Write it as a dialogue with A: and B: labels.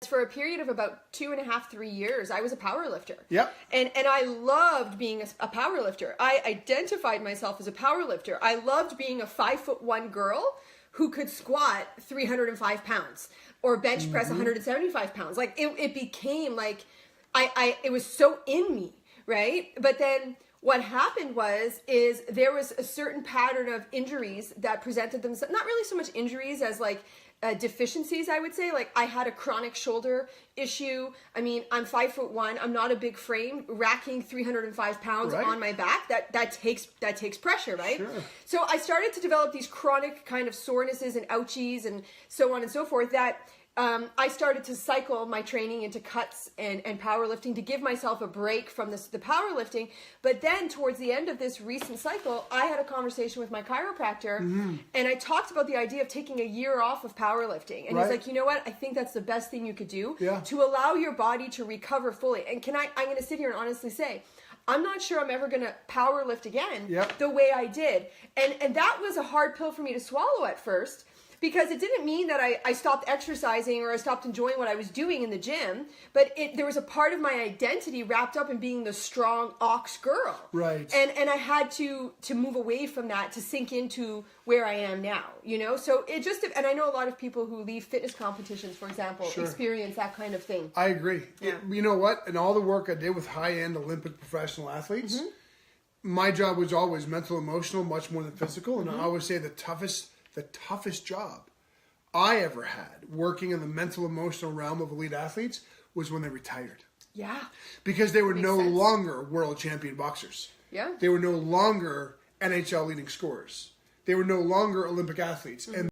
A: For a period of about 2.5, 3 years, I was a power lifter.
B: Yep.
A: And I loved being a power lifter. I identified myself as a power lifter. I loved being a 5'1" girl who could squat 305 pounds or bench press 175 pounds. Like it became like, it was so in me, right? But then what happened is there was a certain pattern of injuries that presented themselves, not really so much injuries as like deficiencies, I would say. Like I had a chronic shoulder issue. I mean, I'm 5'1", I'm not a big frame, racking 305 pounds on my back. That takes pressure, right? Sure. So I started to develop these chronic kind of sorenesses and ouchies and so on and so forth that I started to cycle my training into cuts and powerlifting to give myself a break from the powerlifting. But then towards the end of this recent cycle, I had a conversation with my chiropractor and I talked about the idea of taking a year off of powerlifting. And he's like, you know what? I think that's the best thing you could do to allow your body to recover fully. And I'm going to sit here and honestly say, I'm not sure I'm ever going to power lift again the way I did. And that was a hard pill for me to swallow at first. Because it didn't mean that I stopped exercising or I stopped enjoying what I was doing in the gym, but there was a part of my identity wrapped up in being the strong ox girl.
B: Right.
A: And I had to move away from that to sink into where I am now, you know? So it just, and I know a lot of people who leave fitness competitions, for example, experience that kind of thing.
B: I agree. Yeah. You know what? And all the work I did with high-end Olympic professional athletes, my job was always mental, emotional, much more than physical. And I always say the toughest job I ever had working in the mental, emotional realm of elite athletes was when they retired.
A: Yeah.
B: Because they were no longer world champion boxers.
A: Yeah.
B: They were no longer NHL leading scorers. They were no longer Olympic athletes. And